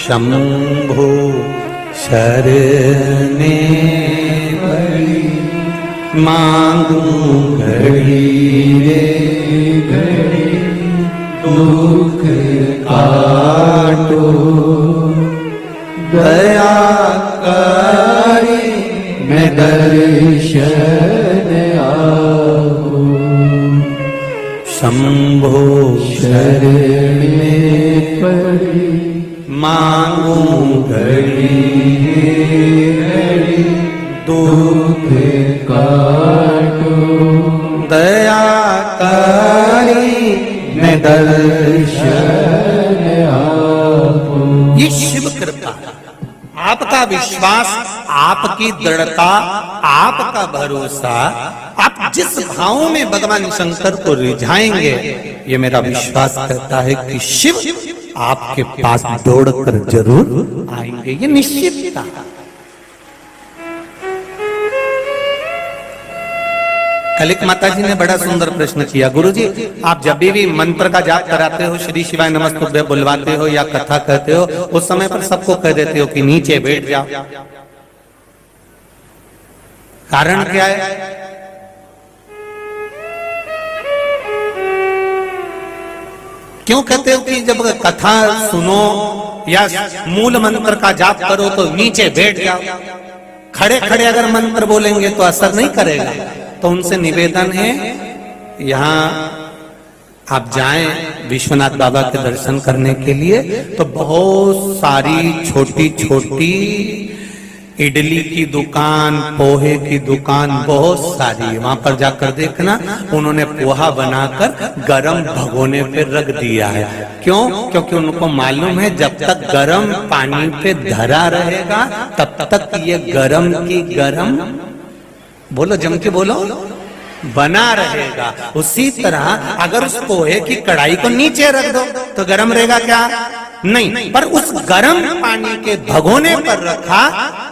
शंभो शरणे पड़ी मांगू घड़ी रे घड़ी दुख काटो दया करी मैं दर्शन आओ शंभो शरणे पड़ी मांगू घड़ी घड़ी दुख काटो दया करी मैं दर्शन आपो। ये शिव कृपा, आपका विश्वास, आपकी दृढ़ता, आपका भरोसा, आप जिस भाव में भगवान शंकर को रिझाएंगे, ये मेरा विश्वास करता है कि शिव आपके पास दौड़कर जरूर आएंगे। ये निश्चितता। कलिक माता जी ने बड़ा सुंदर प्रश्न किया, गुरुजी आप जब भी मंत्र का जाप कराते हो, श्री शिवाय नमस्तुभ्यं बुलवाते हो या कथा कहते हो, उस समय पर सबको कह देते हो कि नीचे बैठ जाओ। कारण क्या है? क्यों कहते हो कि जब कथा सुनो या मूल मंत्र का जाप करो तो नीचे बैठ जाओ? खड़े खड़े अगर मंत्र बोलेंगे तो असर नहीं करेगा। तो उनसे निवेदन है, यहाँ आप जाएं विश्वनाथ बाबा के दर्शन करने के लिए, तो बहुत सारी छोटी छोटी इडली की दुकान, पोहे की दुकान बहुत सारी है। वहां पर जाकर देखना, उन्होंने पोहा बनाकर गरम भगोने पे रख दिया है। क्यों? क्योंकि उनको मालूम है जब तक गरम पानी पे धरा रहेगा तब तक ये गरम की गरम, बोलो जम के बोलो, बना रहेगा। उसी तरह अगर उस पोहे की कढ़ाई को नीचे रख दो तो गरम रहेगा क्या? नहीं, पर उस गरम पानी के भगोने पर रखा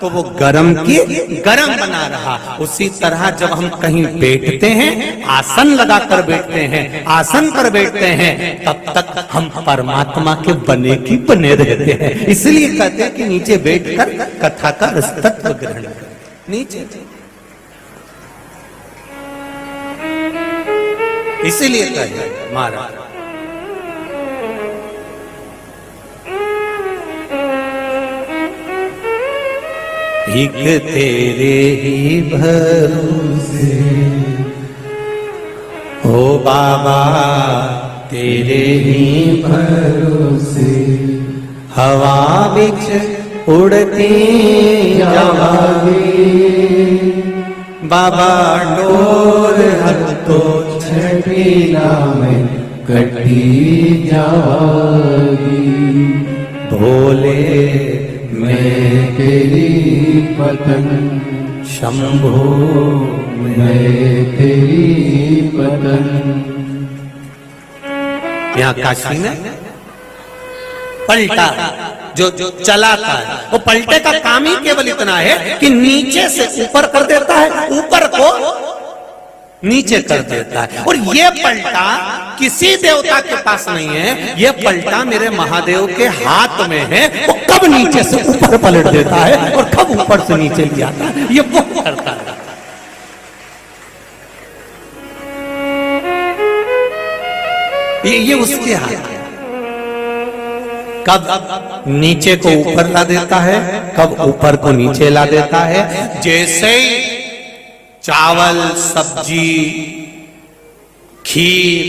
तो वो गरम की गरम बना रहा। उसी तरह जब हम कहीं बैठते हैं, आसन लगाकर बैठते हैं, आसन पर बैठते हैं, तब तक हम परमात्मा के बने की बने रहते हैं। इसलिए कहते हैं कि नीचे बैठकर कथा का रसतत्व ग्रहण करें। नीचे इसीलिए कहे महाराज एक तेरे ही भरोसे ओ बाबा, तेरे ही भरोसे हवा बिच उड़ती जावागी बाबा, डोर हर तो छठीला में कटी जागी। भोले मैं तेरी पतंग, शंभो मैं तेरी पतंग। यहाँ काशी में पलटा जो चलाता है, वो पलटे का काम ही केवल इतना है कि नीचे से ऊपर कर देता है, ऊपर को नीचे कर देता है। और ये पलटा किसी देवता के पास नहीं है, ये पलटा मेरे महादेव के हाथ में है। वो कब नीचे से ऊपर पलट देता है और कब ऊपर से नीचे ले आता है, ये वो करता है। ये उसके हाथ है। कब नीचे को ऊपर ला देता है, कब ऊपर को नीचे ला देता है। जैसे चावल, सब्जी, खीर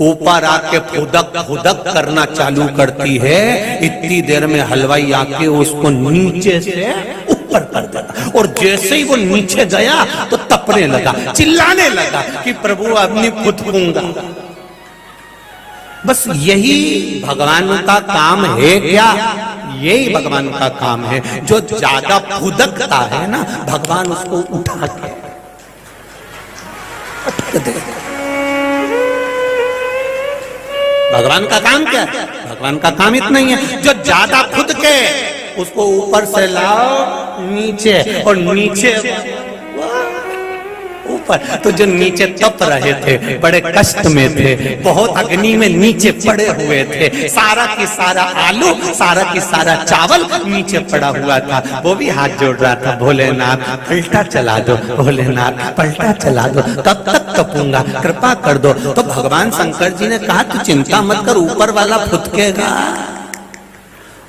ऊपर आके फुदक फुदक करना चालू करती है, इतनी देर में हलवाई आके उसको नीचे से ऊपर कर देता। और जैसे ही वो नीचे गया तो तपने लगा, चिल्लाने लगा कि प्रभु अपनी फुदकूंगा। बस यही भगवान का काम है क्या? यही भगवान का काम है। जो ज्यादा फुदकता है ना, भगवान उसको उठा के दे। भगवान का काम क्या है? भगवान का काम इतना ही है, जो ज्यादा खुद के उसको ऊपर से लाओ नीचे, और नीचे ऊपर। तो जो नीचे तप रहे थे, बड़े कष्ट में थे, बहुत अग्नि में नीचे पड़े हुए थे, सारा की सारा आलू, सारा की सारा चावल नीचे पड़ा हुआ था, वो भी हाथ जोड़ रहा था, भोलेनाथ पलटा चला दो, भोलेनाथ पलटा चला दो, तब तक तपूंगा, कृपा कर दो। तो भगवान शंकर जी ने कहा तू चिंता मत कर, ऊपर वाला फुदकेगा,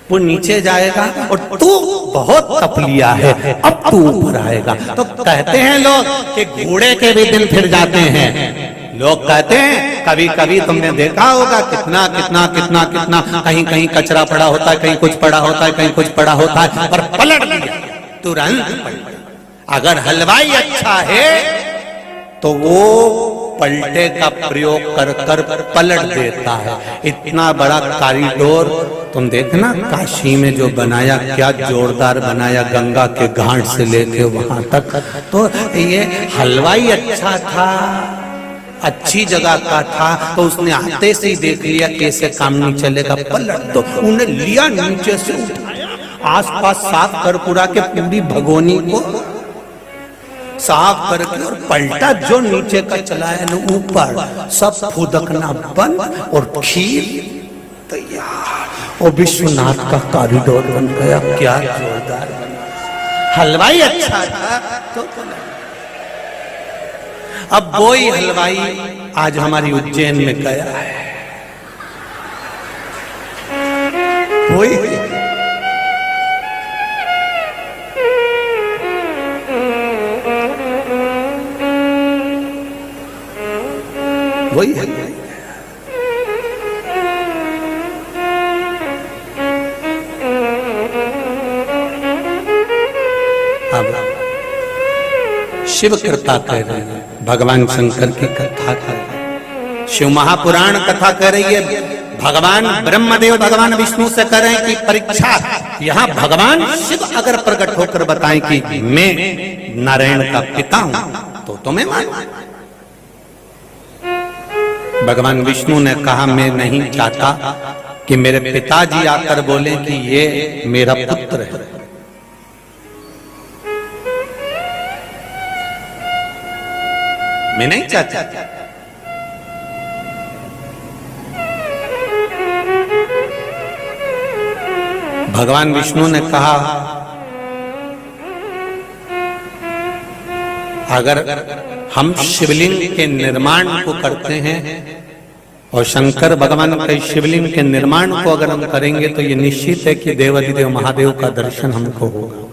वो नीचे जाएगा, और तू बहुत तप लिया है, अब तू ऊपर आएगा। तो कहते हैं लोग कि घोड़े के भी दिन फिर जाते हैं। लोग कहते हैं कभी कभी तुमने देखा होगा कितना कितना कितना कितना कहीं कहीं कचरा पड़ा होता है, कहीं कुछ पड़ा होता है, कहीं कुछ पड़ा होता है, पर पलट दिया तुरंत। अगर हलवाई अच्छा है तो वो पलटे का प्रयोग कर कर पलट देता है। इतना बड़ा कॉरिडोर तुम देखना काशी में जो बनाया, क्या जोरदार बनाया, गंगा के घाट से लेके वहां तक। तो ये हलवाई अच्छा था, अच्छी जगह का था, तो उसने आते से ही देख लिया कैसे काम नहीं चलेगा, पलट दो। उन्हें लिया, नीचे से उठाया, आसपास साफ कर पूरा के पूरी भगोनी को साफ करके और पलटा, जो नीचे का चला है ना ऊपर, सब फुदकना बंद और खीर तैयार, और विश्वनाथ का कॉरिडोर बन गया। क्या जोरदार बना, हलवाई अच्छा था तो। अब वही हलवाई आज हमारी उज्जैन में गया है, वही वही है। अब शिव कृपा कह रहे हैं, भगवान शंकर की कथा कर रहे हैं, शिव महापुराण कथा कर रही है। भगवान ब्रह्मदेव भगवान विष्णु से कर रहे हैं कि परीक्षा, यहाँ भगवान शिव अगर प्रकट होकर बताएं कि मैं नारायण का पिता हूं तो तुम्हें मानो। भगवान विष्णु ने कहा मैं नहीं चाहता कि मेरे पिताजी आकर बोले कि ये मेरा पुत्र है। मैं नहीं चाहता। भगवान विष्णु ने कहा अगर हम शिवलिंग के निर्माण को करते हैं और शंकर भगवान के शिवलिंग के निर्माण को अगर हम करेंगे तो ये निश्चित है कि देवाधिदेव महादेव का दर्शन हमको होगा।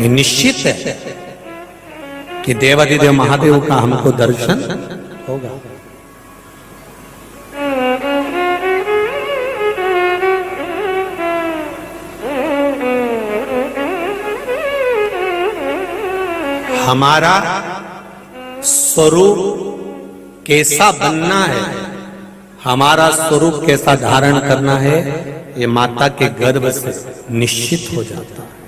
ये निश्चित है कि देवाधिदेव महादेव का हमको दर्शन होगा। हमारा स्वरूप कैसा बनना है, हमारा स्वरूप कैसा धारण करना है, ये माता के गर्भ से निश्चित हो जाता है।